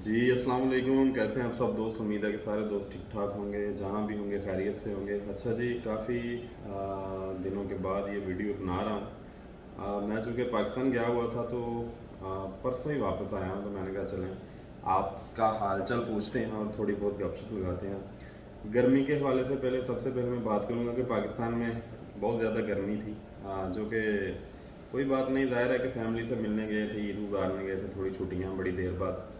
جی السلام علیکم، کیسے ہیں آپ سب دوست؟ امید ہے کہ سارے دوست ٹھیک ٹھاک ہوں گے، جہاں بھی ہوں گے خیریت سے ہوں گے۔ اچھا جی، کافی دنوں کے بعد یہ ویڈیو بنا رہا ہوں۔ میں چونکہ پاکستان گیا ہوا تھا تو پرسوں ہی واپس آیا ہوں، تو میں نے کہا چلیں آپ کا حال چال پوچھتے ہیں اور تھوڑی بہت گپ شپ لگاتے ہیں۔ گرمی کے حوالے سے سب سے پہلے میں بات کروں گا کہ پاکستان میں بہت زیادہ گرمی تھی، جو کہ کوئی بات نہیں، ظاہر ہے کہ فیملی سے ملنے گئے تھے، عید گزارنے گئے تھے، تھوڑی چھٹیاں بڑی دیر بعد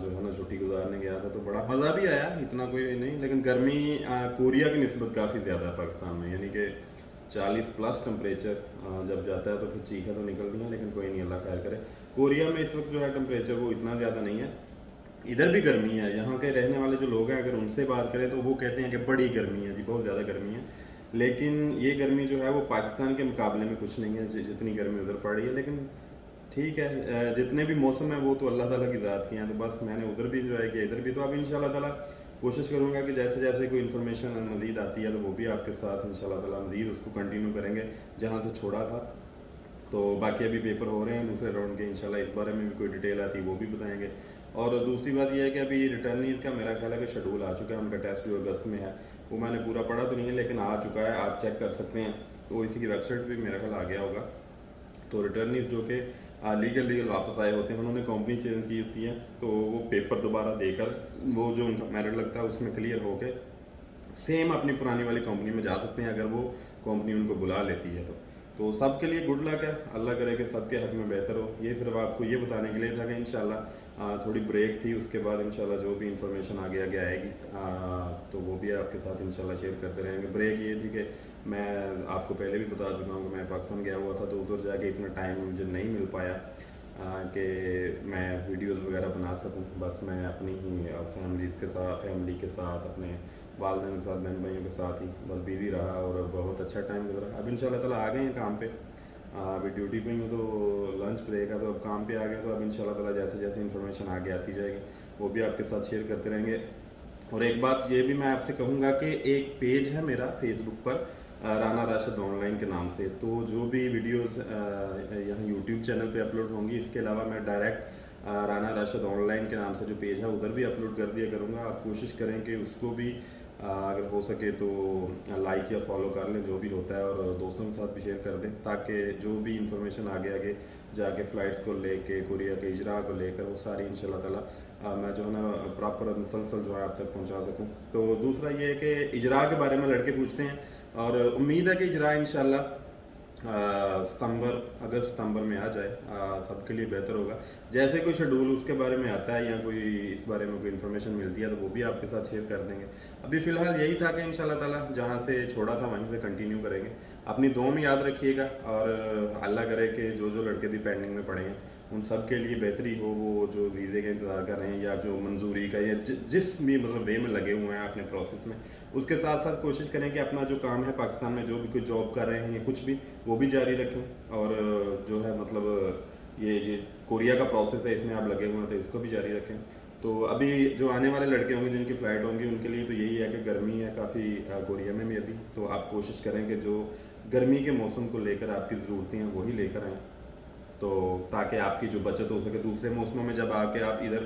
جو ہے نا چھٹی گزارنے گیا تھا، تو بڑا مزہ بھی آیا، اتنا کوئی نہیں، لیکن گرمی کوریا کی نسبت کافی زیادہ ہے پاکستان میں، یعنی کہ 40+ ٹمپریچر جب جاتا ہے تو پھر چیخیں تو نکلتی ہیں، لیکن کوئی نہیں، اللہ خیر کرے۔ کوریا میں اس وقت جو ہے ٹمپریچر وہ اتنا زیادہ نہیں ہے، ادھر بھی گرمی ہے، یہاں کے رہنے والے جو لوگ ہیں اگر ان سے بات کریں تو وہ کہتے ہیں کہ بڑی گرمی ہے جی، بہت زیادہ گرمی ہے، لیکن یہ گرمی جو ہے وہ پاکستان کے مقابلے میں کچھ نہیں ہے جتنی گرمی ادھر پڑ رہی ہے، لیکن ٹھیک ہے، جتنے بھی موسم ہیں وہ تو اللہ تعالیٰ کی ذات کی ہیں، تو بس میں نے ادھر بھی انجوائے کیا، ادھر بھی، تو اب ان شاء اللہ تعالیٰ کوشش کروں گا کہ جیسے جیسے کوئی انفارمیشن مزید آتی ہے تو وہ بھی آپ کے ساتھ ان شاء اللہ تعالیٰ مزید اس کو کنٹینیو کریں گے جہاں سے چھوڑا تھا۔ تو باقی ابھی پیپر ہو رہے ہیں دوسرے راؤنڈ کے، انشاءاللہ اس بارے میں بھی کوئی ڈیٹیل آتی ہے وہ بھی بتائیں گے۔ اور دوسری بات یہ ہے کہ ابھی ریٹرنیز کا میرا خیال ہے کہ شیڈول آ چکا ہے، ان کا ٹیسٹ جو اگست میں ہے، وہ میں نے پورا پڑھا تو نہیں ہے لیکن آ چکا ہے، آپ چیک کر سکتے ہیں، وہ اسی کی ویب سائٹ پہ میرا خیال آ گیا ہوگا۔ تو ریٹرنیز جو کہ لیگل واپس آئے ہوتے ہیں، انہوں نے کمپنی چینج کی ہوتی ہے، تو وہ پیپر دوبارہ دے کر وہ جو ان کا میرٹ لگتا ہے اس میں کلیئر ہو کے سیم اپنی پرانی والی کمپنی میں جا سکتے ہیں اگر وہ کمپنی ان کو بلا لیتی ہے تو سب کے لیے گڈ لک ہے، اللہ کرے کہ سب کے حق میں بہتر ہو۔ یہ صرف آپ کو یہ بتانے کے لیے تھا کہ انشاءاللہ تھوڑی بریک تھی، اس کے بعد انشاءاللہ جو بھی انفارمیشن آگے آگے آئے گی تو وہ بھی آپ کے ساتھ انشاءاللہ شیئر کرتے رہیں گے۔ بریک یہ تھی کہ میں آپ کو پہلے بھی بتا چکا ہوں کہ میں پاکستان گیا ہوا تھا، تو ادھر جا کے اتنا ٹائم مجھے نہیں مل پایا کہ میں ویڈیوز وغیرہ بنا سکوں، بس میں اپنی ہی فیملی کے ساتھ اپنے والدین کے ساتھ، بہن بھائیوں کے ساتھ ہی بس بیزی رہا اور بہت اچھا ٹائم گزرا۔ اب ان شاء اللہ تعالیٰ آ گئے ہیں کام پہ، ابھی ڈیوٹی پہ ہی ہوں، تو لنچ بریک ہے تو اب کام پہ آ گیا، تو اب ان شاء اللہ تعالیٰ جیسے جیسے انفارمیشن آگے آتی جائے گی وہ بھی آپ کے ساتھ شیئر کرتے رہیں گے۔ اور ایک بات یہ بھی میں آپ سے کہوں گا کہ ایک پیج ہے میرا فیس بک پر رانا راشد آن لائن کے نام سے، تو جو بھی ویڈیوز یہاں یوٹیوب چینل پہ اپلوڈ ہوں گی، اس کے علاوہ میں direct Rana Rashid online کے نام سے جو پیج ہے ادھر بھی اپلوڈ کر دیا کروں گا۔ آپ کوشش کریں کہ اس کو بھی اگر ہو سکے تو لائک یا فالو کر لیں، جو بھی ہوتا ہے، اور دوستوں کے ساتھ بھی شیئر کر دیں تاکہ جو بھی انفارمیشن آگے آگے جا کے فلائٹس کو لے کے، کوریا کے اجراء کو لے کر، وہ ساری ان شاء اللہ تعالیٰ میں جو ہے نا پراپر مسلسل جو ہے آپ تک پہنچا سکوں۔ تو دوسرا یہ ہے کہ اجراء کے بارے میں لڑکے پوچھتے ہیں، اور امید ہے کہ اجراء انشاءاللہ اگست ستمبر میں آ جائے، سب کے لیے بہتر ہوگا۔ جیسے کوئی شیڈول اس کے بارے میں آتا ہے یا کوئی اس بارے میں کوئی انفارمیشن ملتی ہے تو وہ بھی آپ کے ساتھ شیئر کر دیں گے۔ ابھی فی الحال یہی تھا کہ ان شاء اللہ تعالیٰ جہاں سے چھوڑا تھا وہیں سے کنٹینیو کریں گے۔ اپنی دعا میں یاد رکھیے گا، اور اللہ کرے کہ جو جو لڑکے بھی پینڈنگ میں پڑے ہیں ان سب کے لیے بہتری ہو، وہ جو ویزے کا انتظار کر رہے ہیں یا جو منظوری کا یا جس بھی مطلب وے میں لگے ہوئے ہیں اپنے پروسیس میں، اس کے ساتھ ساتھ کوشش کریں کہ اپنا جو کام ہے پاکستان میں، جو بھی کوئی جاب کر رہے ہیں یا کچھ بھی، وہ بھی جاری رکھیں، اور جو ہے مطلب یہ جو کوریا کا پروسیس ہے اس میں آپ لگے ہوئے ہیں تو اس کو بھی جاری رکھیں۔ تو ابھی جو آنے والے لڑکے ہوں گے جن کی فلائٹ ہوں گی ان کے لیے تو یہی ہے کہ گرمی ہے کافی کوریا میں بھی ابھی، تو آپ کوشش کریں کہ جو گرمی کے موسم کو لے کر آپ کی ضرورتیں ہیں وہی لے کر آئیں، تو تاکہ آپ کی جو بچت ہو سکے۔ دوسرے موسموں میں جب آ کے آپ ادھر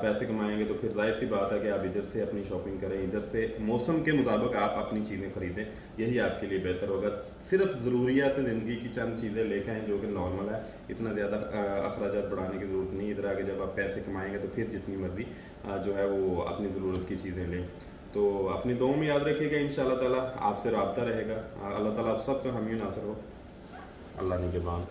پیسے کمائیں گے تو پھر ظاہر سی بات ہے کہ آپ ادھر سے اپنی شاپنگ کریں، ادھر سے موسم کے مطابق آپ اپنی چیزیں خریدیں، یہی آپ کے لیے بہتر ہوگا۔ صرف ضروریات زندگی کی چند چیزیں لے کے آئیں جو کہ نارمل ہے، اتنا زیادہ اخراجات بڑھانے کی ضرورت نہیں۔ ادھر آگے جب آپ پیسے کمائیں گے تو پھر جتنی مرضی جو ہے وہ اپنی ضرورت کی چیزیں لیں۔ تو اپنی دعاؤں میں یاد رکھیے گا، ان شاء اللہ تعالیٰ آپ سے رابطہ رہے گا، اللہ تعالیٰ آپ سب کا حامی و ناصر ہو، اللہ نگہبان۔